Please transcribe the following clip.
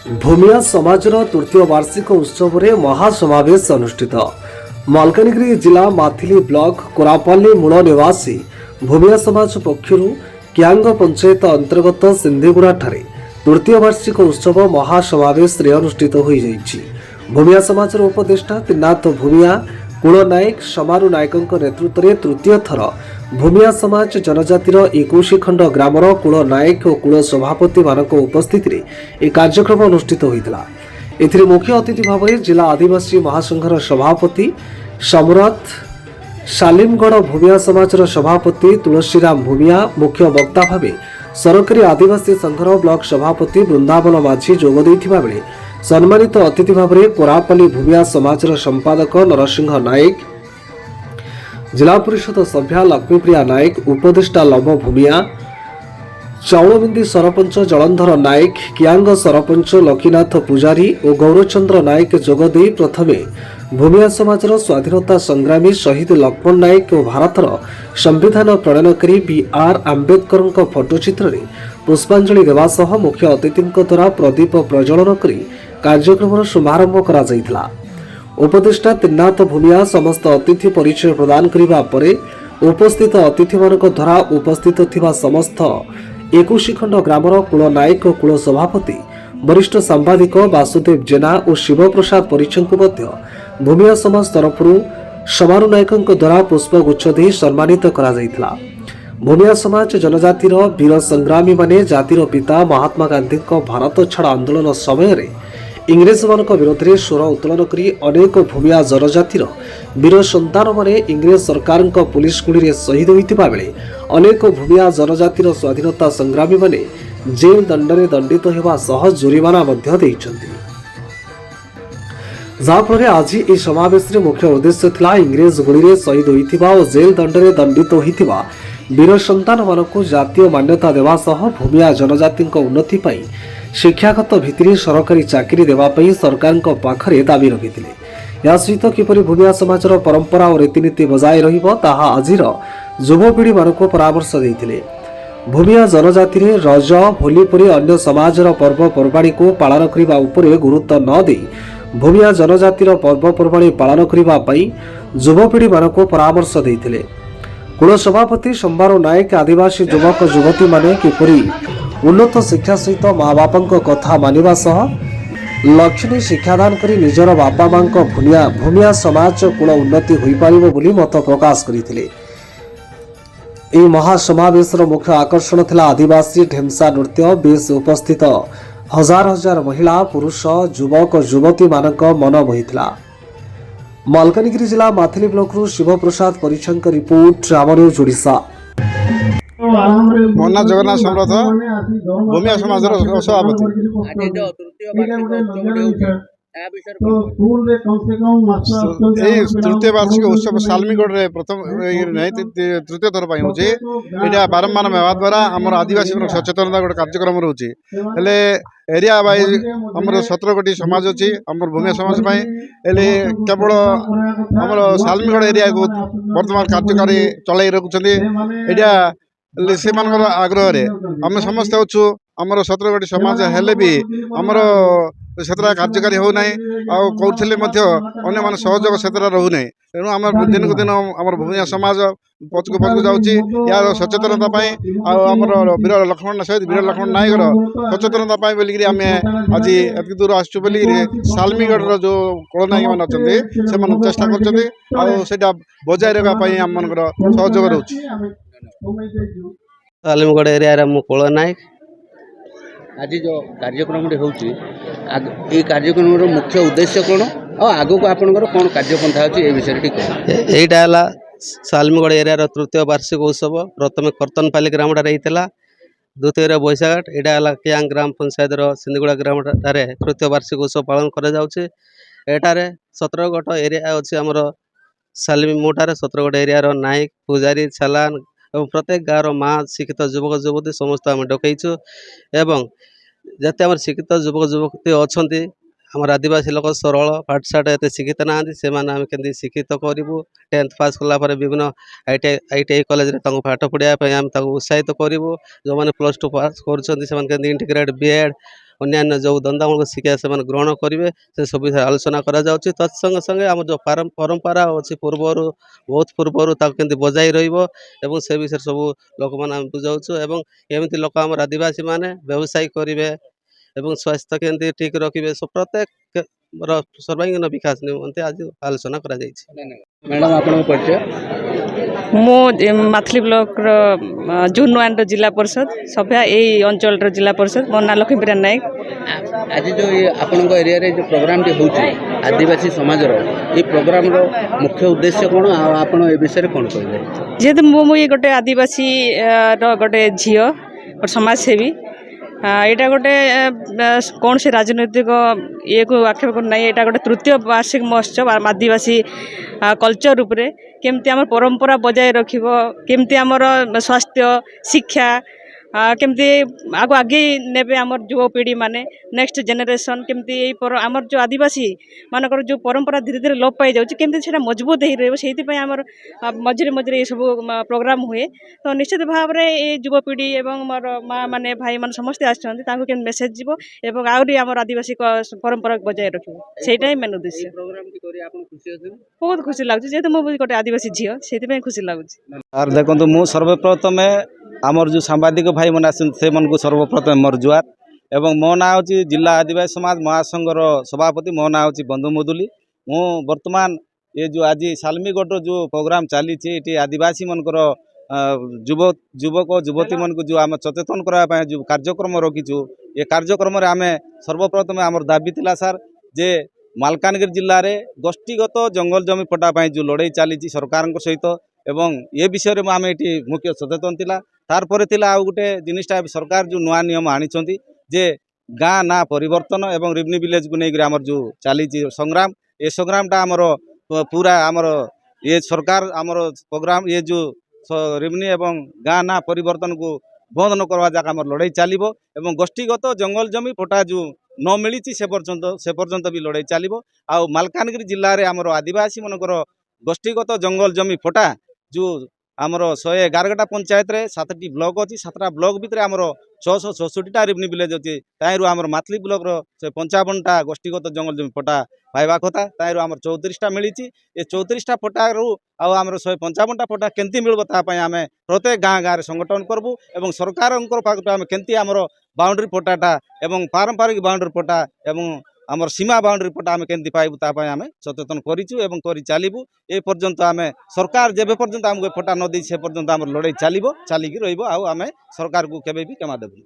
भूमिया समाजर तृतीय वार्षिक उत्सव में महासमावेश अनुष्ठित। मालकानगिरी जिला माथिली ब्लॉक कोरापल्ली मूल निवासी भूमिया समाज पक्षर क्यांग पंचायत अंतर्गत सिंधीगुड़ा ठारे तृतीय वार्षिक उत्सव महासमावेश अनुष्ठित हो जाइछि। भूमिया समाजर उपदेष्टा त्रिनाथ भूमिया कुल नायक समारू नायकों नेतृत्व में तृतीय थर भूमिया समाज जनजातिर 21 खंड ग्रामर कुल नायक और कुल सभापति मान उपस्थित यह कार्यक्रम अनुष्ठित होता। एथिरे मुख्य अतिथि भाव में जिला आदिवासी महासंघर सभापति सम्राट शालिमगढ़ भूमिया समाजर सभापति तुलसीराम भूमिया मुख्य वक्ता भाव सरकारी आदिवासी संघर ब्लॉक सभापति वृंदावन माझी जोग देथिबा बेले सम्मानित अतिथि भाव में कोरापल्ली भूमिया समाजर संपादक नरसिंह नायक, जिला परिषद सभ्या लक्ष्मीप्रिया नायक, उपदेष्टा लव भूमिया, चाउलबिंदी सरपंच जलंधर नायक, कियांग सरपंच लक्ष्मीनाथ पूजारी और गौरचंद्र नायक जोगदे प्रथमे भूमिया समाजर स्वाधीनता संग्रामी शहीद लक्ष्मण नायक और भारतर संविधान प्रणयनकारी बी.आर. आंबेडकर फोटोचित्र में पुष्पांजलि देवा सह मुख्य अतिथि द्वारा प्रदीप प्रज्वलन कर कार्यक्रम शुभारंभ करा जायतिला। उपदेष्टा त्रिनाथ भूमिया समस्त अतिथि परिचय प्रदान करने पर उपस्थित अतिथि मानक द्वारा उपस्थित थिबा समस्त 21 खंड ग्रामर कुल नायक और कुल सभापति वरिष्ठ सांबादिक वासुदेव जेना और शिव प्रसाद परिचय को भूमिया समाज तरफ समारू नायकों द्वारा पुष्पगुच्छ दे सम्मानित करा जायतिला। भूमिया समाज जनजातिर वीर संग्रामी माने जातिर पिता महात्मा गांधी भारत छाड़ आंदोलन समय इंग्रेज मान विरोध में स्वर उत्तोलन कर अनेक भूमिया जनजातिर वीर संतान माने इंग्रेज सरकार पुलिस गुड़ी में शहीद होता बेले अनेक भूमिया जनजातिर स्वाधीनता संग्रामी माने जेल दंडरे दंडित होगा सह जुरिमाना जहाँफल आज यह समावेश मुख्य उद्देश्य था इंग्रेज गुड़ी में शहीद होता और जेल दंडरे दंडित होता वीर संतान मानक जातीय मान्यता देवा सह भूमिया जनजाति उन्नति शिक्षागत भित्ति सरकारी चाकरी देवाई सरकार पाखरे दाबी रखिते। या सहित किपरि भूमिया समाजर परंपरा और रीतिनीति बजाय रहा आजिर युवपीढ़ी मानक परामर्श देते। भूमिया जनजाति में रज होली परी अन्य समाजर पर्वपर्वाणी को पालन करने उपरे गुरुत्व न दे भूमिया जनजातिर पर्वपर्वाणी पालन करने युवपीढ़ी मानक परामर्श देते। कुल सभापति सम्बारू नायक आदिवासी युवक युवती माने किपरि उन्नत शिक्षा सहित माँ बापा कथा मानिबा सह लक्ष्मी शिक्षादान करी निजर बापा माँ भूमिया समाज कुल उन्नति हो पारिबो बोली मत प्रकाश करथिले। एही महासमावेश मुख्य आकर्षण थिला आदिवासी ढेमसा नृत्य। बेस उपस्थित हजार हजार महिला पुरुष युवक युवती मानक मन बहिथिला। मालकानगिरी जिला माथिली ब्लॉक शिव प्रसाद परिचय रिपोर्ट राम न्यूज ओडिशा। मोना जगन्नाथ सम्राट भूमिया समाज सभापति तृतीय वार्षिक उत्सव सालमीगढ़ प्रथम तृतीय थर यहाँ बारंबार मेवा द्वारा आम आदिवासी सचेतनता गोटे कार्यक्रम रोचे एरिया वाइज आमर 17 गोटी समाज अच्छी आम भूमिया समाज केवल आम सालमीगढ़ एरिया को बर्तमान कार्यकारी चलाई रखुच्च से आग्रह आम समस्त अच्छु आमर 17 गोटी समाज हेले भी आमर से कार्यकारी होना कहते अन्य मान सहयोग से रोना तेणु आम दिन को दिन आम भूमिया समाज पचक पचक जाऊँगी यार सचेतनता आमर वीर लक्ष्मण शहीद वीर लक्ष्मण नायकर सचेतनता बोलिकी आम आज एत दूर आसु सालमीगढ़ जो कल नायक मैंने अच्छा से चेष्टा कर बजाय रखापी आम मान सहयोग रोच। सालमीगढ़ एरिया मु कल नायक आज जो कार्यक्रम होची कार्यक्रम मुख्य उद्देश्य कौन और आगो को आपनकर कौन कार्यपंथा अच्छी विषय यहीटा है सालमीगढ़ एरिया तृतीय वार्षिक उत्सव। प्रथम कर्तनपाली ग्राम द्वितीय बैसाघाट यहाँ है क्यांग ग्राम पंचायत सिंधीगुड़ा ग्राम तृतीय वार्षिक उत्सव पालन कर 17 गोट एरिया अच्छी आमर सालमी मोटार 17 गोट एरिया नायक पूजारी छलान और प्रत्येक गाँव माँ शिक्षित युवक युवती समस्त आम डकईचु एवं जते आम शिक्षित युवक युवती अच्छा आम आदिवासी लोक सरल पाठशाठ एत शिक्षित ना से केमती शिक्षित करूँ 10th पास कलापर विभिन्न ITI कॉलेज पाठ पढ़ाई आम उत्साहित करूँ जो मैंने +2 पास कर इंटीग्रेट B.Ed ଅନ୍ୟାନ୍ୟ ଯେଉଁ ଧନ୍ଦାମୂଳକ ଶିକ୍ଷା ସେମାନେ ଗ୍ରହଣ କରିବେ ସେସବୁ ବିଷୟରେ ଆଲୋଚନା କରାଯାଉଛି। ତତ୍ସଙ୍ଗେ ସଙ୍ଗେ ଆମର ଯେଉଁ ପରମ୍ପରା ଅଛି ପୂର୍ବରୁ ବହୁତ ପୂର୍ବରୁ ତାକୁ କେମିତି ବଜାଇ ରହିବ ଏବଂ ସେ ବିଷୟରେ ସବୁ ଲୋକମାନେ ଆମେ ବୁଝାଉଛୁ ଏବଂ କେମିତି ଲୋକ ଆମର ଆଦିବାସୀମାନେ ବ୍ୟବସାୟ କରିବେ ଏବଂ ସ୍ୱାସ୍ଥ୍ୟ କେମିତି ଠିକ୍ ରଖିବେ ପ୍ରତ୍ୟେକର ସର୍ବାଙ୍ଗୀନ ବିକାଶ ନିମନ୍ତେ ଆଜି ଆଲୋଚନା କରାଯାଇଛି। ମ୍ୟାଡ଼ାମ୍ ଆପଣଙ୍କ ପରିଚୟ? ମୁଁ ମାଥିଲି ବ୍ଲକର ଜୁନ୍ 1 ଜିଲ୍ଲା ପରିଷଦ ସଭ୍ୟା ଏଇ ଅଞ୍ଚଳର ଜିଲ୍ଲା ପରିଷଦ। ମୋ ନାଁ ଲକ୍ଷ୍ମୀପ୍ରିୟା ନାୟକ। ଆଜି ଯେଉଁ ଆପଣଙ୍କ ଏରିଆରେ ଯେଉଁ ପ୍ରୋଗ୍ରାମଟି ହେଉଛି ଆଦିବାସୀ ସମାଜର, এই ପ୍ରୋଗ୍ରାମର ମୁଖ୍ୟ ଉଦ୍ଦେଶ୍ୟ କ'ଣ ଆଉ ଆପଣ ଏ ବିଷୟରେ କ'ଣ କହିବେ? ଯେହେତୁ ମୁଁ ଗୋଟେ ଆଦିବାସୀ ର ଗୋଟେ ଝିଅ, ଗୋଟେ ସମାଜସେବୀ, ଏଇଟା ଗୋଟେ କୌଣସି ରାଜନୈତିକ ଇଏକୁ ଆକ୍ଷେପ କରୁନାହିଁ। ଏଇଟା ଗୋଟେ ତୃତୀୟ ବାର୍ଷିକ ମହୋତ୍ସବ ଆଦିବାସୀ କଲଚର ଉପରେ କେମିତି ଆମର ପରମ୍ପରା ବଜାୟ ରଖିବ, କେମିତି ଆମର ସ୍ୱାସ୍ଥ୍ୟ ଶିକ୍ଷା କେମିତି ଆଗେଇ ନେବେ ଆମର ଯୁବପିଢ଼ି ମାନେ, ନେକ୍ସଟ ଜେନେରେସନ୍ କେମିତି ଏଇ ଆମର ଯେଉଁ ଆଦିବାସୀ ମାନଙ୍କର ଯେଉଁ ପରମ୍ପରା ଧୀରେ ଧୀରେ ଲୋପ ପାଇଯାଉଛି କେମିତି ସେଇଟା ମଜବୁତ ହେଇ ରହିବ, ସେଇଥିପାଇଁ ଆମର ମଝିରେ ମଝିରେ ଏସବୁ ପ୍ରୋଗ୍ରାମ ହୁଏ। ତ ନିଶ୍ଚିତ ଭାବରେ ଏଇ ଯୁବପିଢ଼ି ଏବଂ ମୋର ମାଆ ମାନେ ଭାଇମାନେ ସମସ୍ତେ ଆସିଛନ୍ତି, ତାଙ୍କୁ କେମିତି ମେସେଜ ଯିବ ଏବଂ ଆହୁରି ଆମର ଆଦିବାସୀ ପରମ୍ପରାକୁ ବଜାୟ ରଖିବ, ସେଇଟା ହିଁ ମେନ୍ ଉଦ୍ଦେଶ୍ୟ। ପ୍ରୋଗ୍ରାମଟି କରି ଆପଣ ଖୁସି ଅଛନ୍ତି? ବହୁତ ଖୁସି ଲାଗୁଛି, ଯେହେତୁ ମୁଁ ଗୋଟେ ଆଦିବାସୀ ଝିଅ ସେଇଥିପାଇଁ ଖୁସି ଲାଗୁଛି। আর দেখুন মু সর্বপ্রথমে আমার যে সাংবাদিক ভাই মানে আসছেন সেমানকু সর্বপ্রথমে মোর জুয়ার এবং মো না হচ্ছে জিলা আদিবাসী সমাজ মহাসংঘর সভাপতি। মো না হচ্ছে বন্ধু মুদুলি। মু বর্তমান ये जो आज सालमीगढ़ जो प्रोग्राम चली ये आदिवासी मनकर युवक युवती मन को जो आम सचेतन करने जो कार्यक्रम रखीचु ये कार्यक्रम आम सर्वप्रथम आम दाबी थिला सार जे मालकानगिरी जिले में गोष्ठीगत जंगल जमी पटापाई जो लड़ाई चली सरकार सहित एवं ये विषय में आम ये मुख्य सचेतन थिला। तार परे थिला आउ गोटे जिनिसटा सरकार जो नुआ नियम आनिछंती जे गाँ ना परिवर्तन एवं रेवेन्यू विलेज को लेकर आमर जो चली संग्राम ये संग्रामटा आमर पूरा आमर ये सरकार आमर प्रोग्राम ये जो रेवेन्यू एवं गाँ ना परिवर्तन को बंद न करवा जाक आमर लड़ाई चलिबो एवं गोष्ठीगत जंगल जमी पटा जो न मिली से पर्यंत भी लड़ाई चलिबो। आउ मालकानगिरी जिले में आमर आदिवासी मनकर गोष्ठीगत जंगल जमी पटा जो आमर 111टा पंचायत रे 7टी ब्लॉक अच्छी 7टा ब्लॉक भितर आमर 666टा रेवेन्यू विलेज अच्छी ताइरु आमर माथली ब्लॉक रो 55टा गोष्ठीगत जंगल जमी पटा पाइबा कथा ताइरु आमर 34टा मिली। ये 34टा पटा रू आमर 155टा पटा केंती मिलबो ता पय आमे प्रत्येक गाँ गाँव संगठन करबू एवं सरकार पाखु आम केंती आमर बाउंड्री पटाटा एवं पारंपरिक बाउंड्री पटा एवं आमर सीमा बाउंड्री पटा आम केंती पाइबू ता पय आमे सचेतन करिचु एवं करि चालिबू। ए पर्यंत आमे सरकार जेबे पर्यंत आमको पटा न दै से पर्यंत आमर लड़ाई चलिबो चलिकी रहिबो आउ आमे सरकार को केबे भी क्षमा देबू।